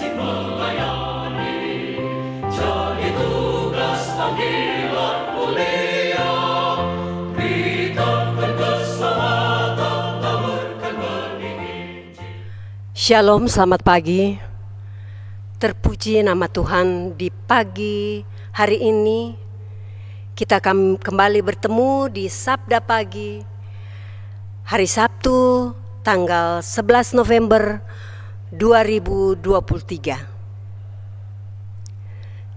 rajin melayani, jadi tugas panggilan mulia, beritakan keselamatan, taburkan benih Injil. Shalom, selamat pagi. Terpuji nama Tuhan, di pagi hari ini kita kembali bertemu di Sabda Pagi hari Sabtu tanggal 11 November 2023.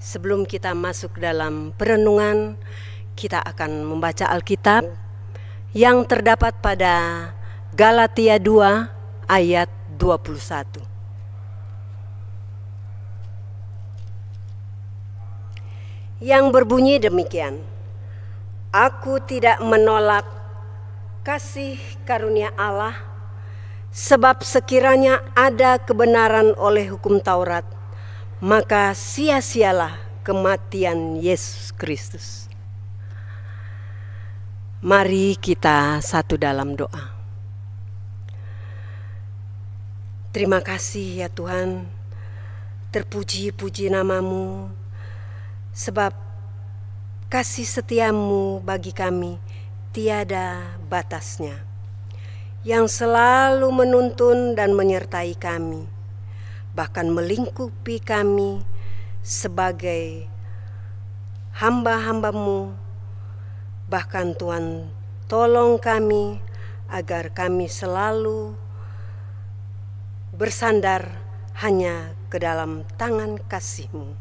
Sebelum kita masuk dalam perenungan, kita akan membaca Alkitab yang terdapat pada Galatia 2 ayat 21. Yang berbunyi demikian, aku tidak menolak kasih karunia Allah, sebab sekiranya ada kebenaran oleh hukum Taurat, maka sia-sialah kematian Yesus Kristus. Mari kita satu dalam doa. Terima kasih ya Tuhan, terpuji-puji namamu, sebab kasih setiamu bagi kami tiada batasnya, yang selalu menuntun dan menyertai kami, bahkan melingkupi kami sebagai hamba-hambamu. Bahkan Tuhan, tolong kami agar kami selalu bersandar hanya ke dalam tangan kasih-Mu.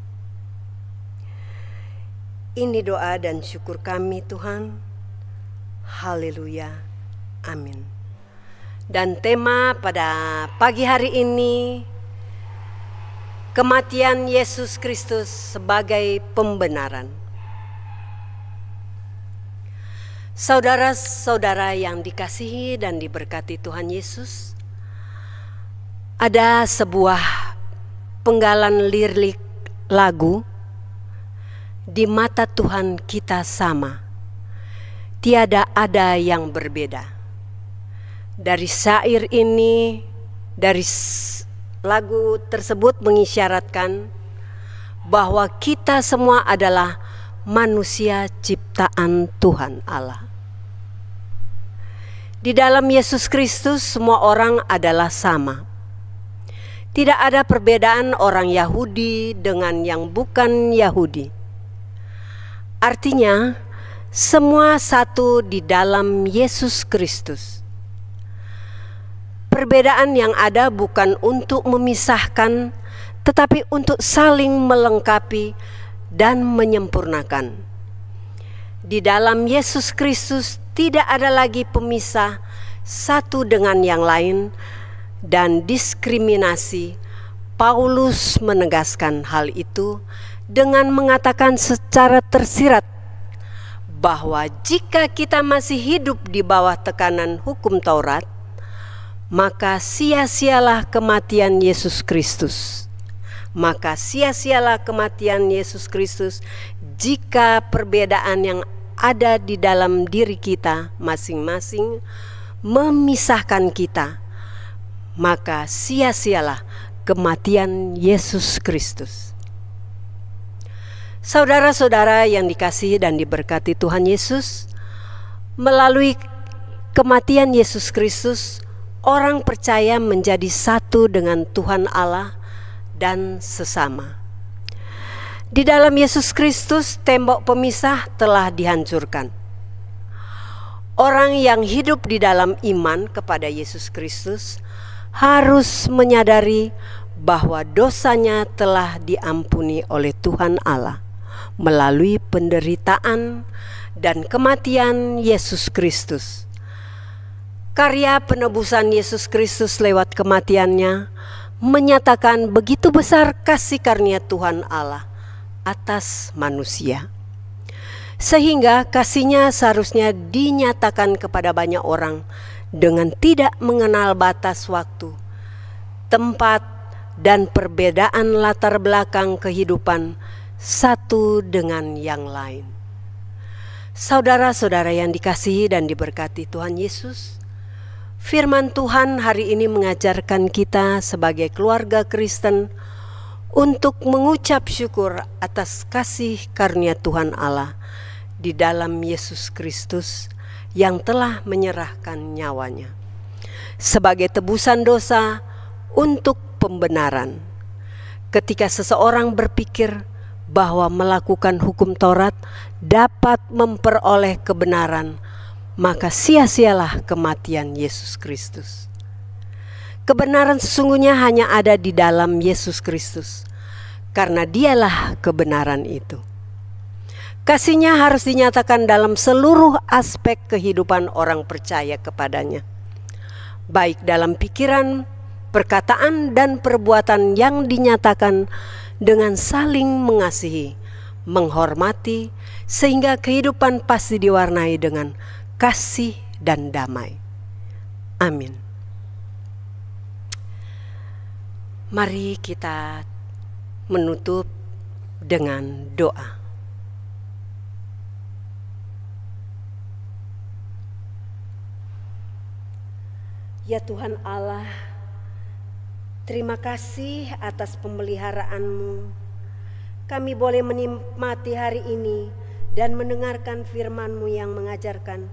Ini doa dan syukur kami Tuhan. Haleluya. Amin. Dan tema pada pagi hari ini, kematian Yesus Kristus sebagai pembenaran. Saudara-saudara yang dikasihi dan diberkati Tuhan Yesus, ada sebuah penggalan lirik lagu, di mata Tuhan kita sama, tiada ada yang berbeda. Dari syair ini, dari lagu tersebut mengisyaratkan bahwa kita semua adalah manusia ciptaan Tuhan Allah. Di dalam Yesus Kristus semua orang adalah sama. Tidak ada perbedaan orang Yahudi dengan yang bukan Yahudi. Artinya, semua satu di dalam Yesus Kristus. Perbedaan yang ada bukan untuk memisahkan, tetapi untuk saling melengkapi dan menyempurnakan. Di dalam Yesus Kristus tidak ada lagi pemisah satu dengan yang lain dan diskriminasi. Paulus menegaskan hal itu dengan mengatakan secara tersirat bahwa jika kita masih hidup di bawah tekanan hukum Taurat, maka sia-sialah kematian Yesus Kristus. Maka sia-sialah kematian Yesus Kristus jika perbedaan yang ada di dalam diri kita masing-masing memisahkan kita. Maka sia-sialah kematian Yesus Kristus. Saudara-saudara yang dikasihi dan diberkati Tuhan Yesus, melalui kematian Yesus Kristus, orang percaya menjadi satu dengan Tuhan Allah dan sesama. Di dalam Yesus Kristus, tembok pemisah telah dihancurkan. Orang yang hidup di dalam iman kepada Yesus Kristus harus menyadari bahwa dosanya telah diampuni oleh Tuhan Allah melalui penderitaan dan kematian Yesus Kristus. Karya penebusan Yesus Kristus lewat kematiannya menyatakan begitu besar kasih karunia Tuhan Allah atas manusia, sehingga kasihnya seharusnya dinyatakan kepada banyak orang dengan tidak mengenal batas waktu, tempat, dan perbedaan latar belakang kehidupan satu dengan yang lain. Saudara-saudara yang dikasihi dan diberkati Tuhan Yesus, firman Tuhan hari ini mengajarkan kita sebagai keluarga Kristen untuk mengucap syukur atas kasih karunia Tuhan Allah di dalam Yesus Kristus yang telah menyerahkan nyawanya sebagai tebusan dosa untuk pembenaran. Ketika seseorang berpikir bahwa melakukan hukum Taurat dapat memperoleh kebenaran, maka sia-sialah kematian Yesus Kristus. Kebenaran sesungguhnya hanya ada di dalam Yesus Kristus, karena dialah kebenaran itu. Kasih-Nya harus dinyatakan dalam seluruh aspek kehidupan orang percaya kepadanya, baik dalam pikiran, perkataan, dan perbuatan yang dinyatakan dengan saling mengasihi, menghormati, sehingga kehidupan pasti diwarnai dengan kasih dan damai. Amin. Mari kita menutup dengan doa. Ya Tuhan Allah, terima kasih atas pemeliharaan-Mu. Kami boleh menikmati hari ini dan mendengarkan firman-Mu yang mengajarkan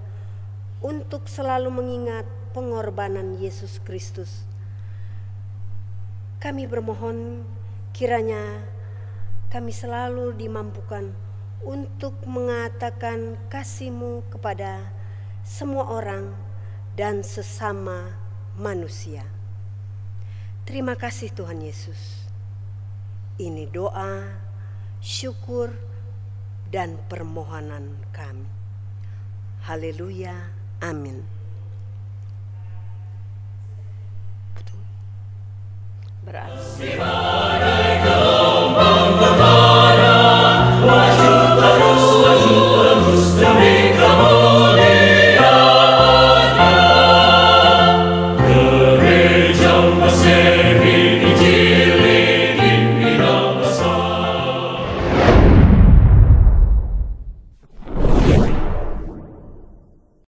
untuk selalu mengingat pengorbanan Yesus Kristus. Kami bermohon kiranya kami selalu dimampukan untuk mengatakan kasih-Mu kepada semua orang dan sesama manusia. Terima kasih Tuhan Yesus. Ini doa, syukur, dan permohonan kami. Haleluya, amin. Berarti